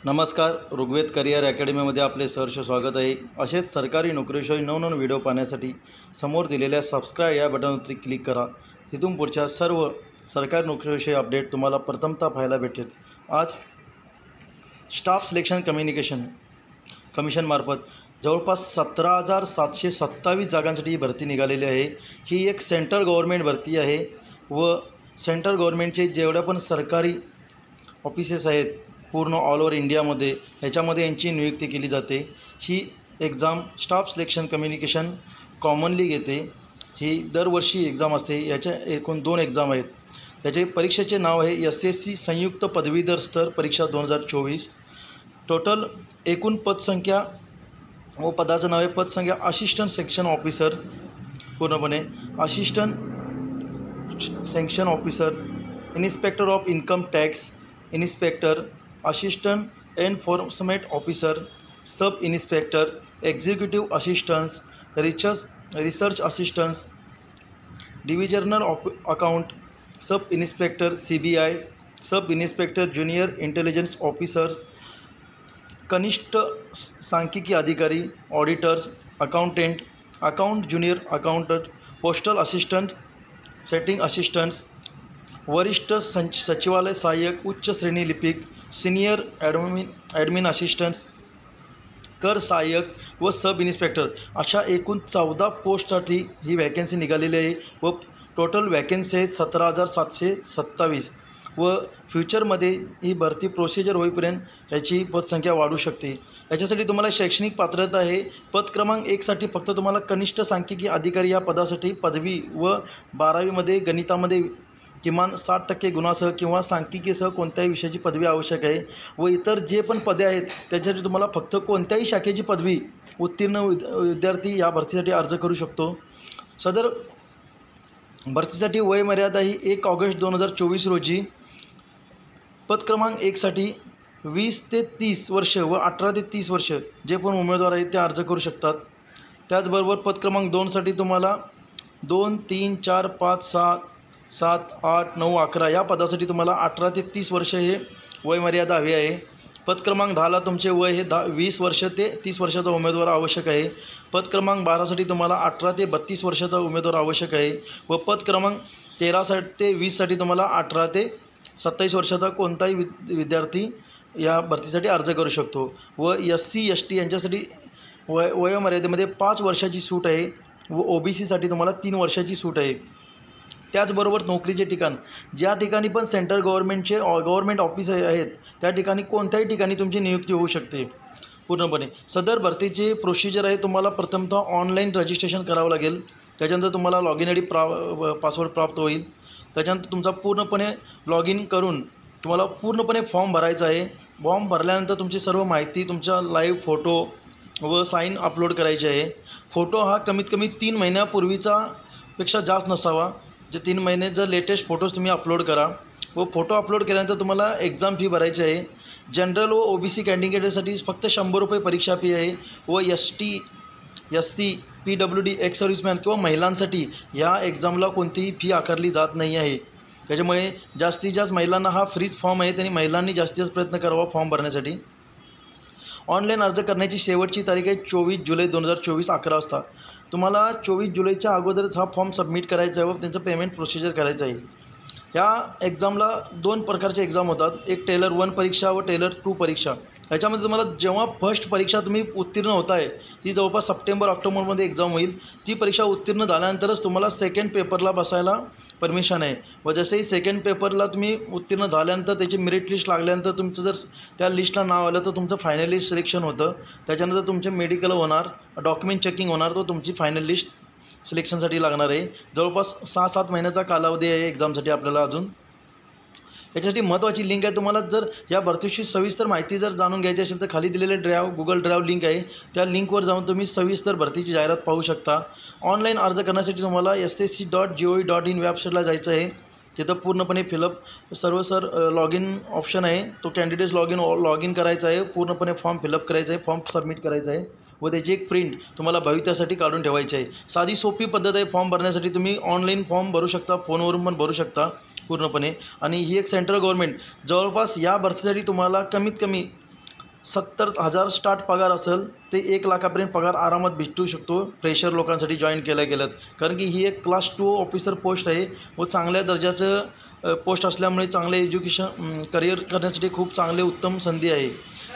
नमस्कार. ऋग्वेद करिअर अकॅडमीमध्ये आपले सहर्ष स्वागत आहे. असेच सरकारी नोकरीविषयी नवनवीन व्हिडिओ पाहण्यासाठी समोर दिलेल्या सबस्क्राईब या बटनवरती क्लिक करा. तिथून पुढच्या सर्व सरकारी नोकरीविषयी अपडेट तुम्हाला प्रथमतः पाहायला भेटेल. आज स्टाफ सिलेक्शन कमिशनमार्फत जवळपास 17,727 जागांसाठी ही भरती निघालेली आहे. ही एक सेंट्रल गव्हर्नमेंट भरती आहे व सेंट्रल गव्हर्नमेंटचे जेवढ्या पण सरकारी ऑफिसेस आहेत पूर्ण ऑल ओव्हर इंडियामध्ये ह्याच्यामध्ये यांची नियुक्ती केली जाते. ही exam staff selection communication commonly घेते. ही दरवर्षी एक्झाम असते. याच्या एकूण 2 एक्झाम आहेत. याचे परीक्षेचे नाव आहे SSC संयुक्त पदवीधर स्तर परीक्षा 2024. टोटल एकूण पदसंख्या व पदाचं नाव आहे पदसंख्या असिस्टंट सेक्शन ऑफिसर, पूर्णपणे assistant section officer, inspector of income tax, inspector, assistant enforcement officer, sub inspector, executive assistants, research assistants, divisional account, sub inspector CBI, sub inspector junior intelligence officers, कनिष्ठ सांख्यिकी अधिकारी, auditors, accountant, account junior accountant, postal assistant, setting assistants, वरिष्ठ सचिवालय सहाय्यक, उच्च श्रेणी लिपिक, senior admin assistants, कर सहाय्यक व सब इन्स्पेक्टर अशा एकूण 14 पोस्टसाठी ही वॅकन्सी निघालेली आहे व टोटल वॅकन्सी आहेत 17,727 व फ्युचरमध्ये ही भरती प्रोसिजर होईपर्यंत ह्याची पदसंख्या वाढू शकते. याच्यासाठी तुम्हाला शैक्षणिक पात्रता आहे. पद क्रमांक 1साठी फक्त तुम्हाला कनिष्ठ सांख्यिकी अधिकारी या पदासाठी पदवी व 12वीमध्ये गणितामध्ये किमान 60% गुणासह किंवा सांख्यिकीसह कोणत्याही विषयाची पदवी आवश्यक आहे व इतर जे पण पदे आहेत त्याच्यासाठी तुम्हाला फक्त कोणत्याही शाखेची पदवी उत्तीर्ण विद्यार्थी या भरतीसाठी अर्ज करू शकतो. सदर भरतीसाठी वयमर्यादा ही 1 ऑगस्ट 2024 रोजी पद क्रमांक 1साठी 20 ते 30 वर्ष व 18 ते 30 वर्ष जे पण उमेदवार आहेत ते अर्ज करू शकतात. त्याचबरोबर पद क्रमांक 2साठी तुम्हाला 2, 3, 4, 5, 6, 7, 8, 9, 11 या पदासाठी तुम्हाला 18 ते 30 वर्ष हे वयमर्यादा हवी आहे. पद क्रमांक 10ला तुमचे वय हे 20 वर्ष ते 30 वर्षाचा उमेदवार आवश्यक आहे. पद क्रमांक 12साठी तुम्हाला 18 ते 32 वर्षाचा उमेदवार आवश्यक आहे व पद क्रमांक 13 ते 20साठी तुम्हाला 18 ते 27 वर्षाचा कोणताही विद्यार्थी या भरतीसाठी अर्ज करू शकतो. व SC ST यांच्यासाठी वयोमर्यादेमध्ये 5 वर्षाची सूट आहे व OBCसाठी तुम्हाला 3 वर्षाची सूट आहे. त्याचबरोबर नोकरीचे ठिकाण, ज्या ठिकाणी पण सेंट्रल गव्हर्नमेंट ऑफिस आहेत त्या ठिकाणी कोणत्याही ठिकाणी तुमची नियुक्ती होऊ शकते पूर्णपणे. सदर भरतीचे प्रोसिजर आहे तुम्हाला प्रथमतः ऑनलाईन रजिस्ट्रेशन करावं लागेल. त्याच्यानंतर तुम्हाला लॉग इन ID पासवर्ड प्राप्त होईल. त्याच्यानंतर तुमचा पूर्णपणे लॉग इन करून तुम्हाला पूर्णपणे फॉर्म भरायचा आहे. फॉर्म भरल्यानंतर तुमची सर्व माहिती, तुमचा लाईव्ह फोटो व साईन अपलोड करायचे आहे. फोटो हा कमीत कमी 3 महिन्यापूर्वीचा पेक्षा जास्त नसावा. जे 3 महिने जर लेटेस्ट फोटोज तुम्ही अपलोड करा व फोटो अपलोड केल्यानंतर तुम्हाला एक्झाम फी भरायची आहे. जनरल व OBC कॅन्डिडेटसाठी फक्त 100 रुपये परीक्षा फी आहे व ST SC PWD ex serviceman किंवा महिलांसाठी ह्या एक्झामला कोणतीही फी आकारली जात नाही आहे. त्याच्यामुळे जास्तीत जास्त महिलांना हा फ्रीज फॉर्म आहे, त्यांनी महिलांनी जास्तीत जास्त प्रयत्न करावा फॉर्म भरण्यासाठी. ऑनलाईन अर्ज करण्याची शेवटची तारीख आहे 24 जुलै 2024 11 वाजता. तुम्हाला 24 जुलैच्या अगोदरच हा फॉर्म सबमिट करायचा आहे व त्यांचं पेमेंट प्रोसिजर करायचं आहे. ह्या एक्झामला 2 प्रकारचे एक्झाम होतात, एक टेलर 1 परीक्षा व टेलर 2 परीक्षा. ह्याच्यामध्ये तुम्हाला जेव्हा फर्स्ट परीक्षा तुम्ही उत्तीर्ण होत आहे ती जवळपास सप्टेंबर-ऑक्टोबरमध्ये एक्झाम होईल. ती परीक्षा उत्तीर्ण झाल्यानंतरच तुम्हाला सेकंड पेपरला बसायला परमिशन आहे व जसेही सेकंड पेपरला तुम्ही उत्तीर्ण झाल्यानंतर त्याची मेरिट लिस्ट लागल्यानंतर तुमचं जर त्या लिस्टला नाव आलं तर तुमचं फायनल लिस्ट सिलेक्शन होतं. त्याच्यानंतर तुमचे मेडिकल होणार, डॉक्युमेंट चेकिंग होणार, तो तुमची फायनल लिस्ट सिलेक्शनसाठी लागणार आहे. जवळपास 6-7 महिन्याचा कालावधी आहे एक्झामसाठी आपल्याला अजून. याच्यासाठी महत्त्वाची लिंक आहे. तुम्हाला जर या भरतीची सविस्तर माहिती जर जाणून घ्यायची असेल तर खाली दिलेले गुगल ड्राईव्ह लिंक आहे, त्या लिंकवर जाऊन तुम्ही सविस्तर भरतीची जाहिरात पाहू शकता. ऑनलाईन अर्ज करण्यासाठी तुम्हाला ssc.gov.in वेबसाईटला जायचं आहे. तिथं पूर्णपणे फिलअप लॉग इन ऑप्शन आहे, तो कॅन्डिडेट्स लॉग इन करायचा आहे, पूर्णपणे फॉर्म फिलअप करायचा आहे, फॉर्म सबमिट करायचा आहे व त्याची एक प्रिंट तुम्हाला भविष्यासाठी काढून ठेवायची आहे. साधी सोपी पद्धत आहे फॉर्म भरण्यासाठी. तुम्ही ऑनलाईन फॉर्म भरू शकता, फोनवरून पण भरू शकता पूर्णपणे. आणि ही एक सेंट्रल गव्हर्नमेंट जवळपास या भरतीसाठी तुम्हाला कमीत कमी 70,000 स्टार्ट पगार असेल ते 1 लाखापर्यंत पगार आरामात भेटू शकतो फ्रेशर लोकांसाठी जॉईन केलं गेलं, कारण की ही एक क्लास 2 ऑफिसर पोस्ट आहे व चांगल्या दर्जाचं पोस्ट असल्यामुळे चांगले एज्युकेशन करिअर करण्यासाठी खूप चांगले उत्तम संधी आहे.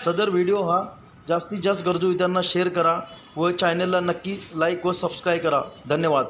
सदर व्हिडिओ हा जास्तीत जास्त गरजू विद्यार्थ्यांना शेअर करा व चॅनलला नक्की लाईक व सबस्क्राईब करा. धन्यवाद.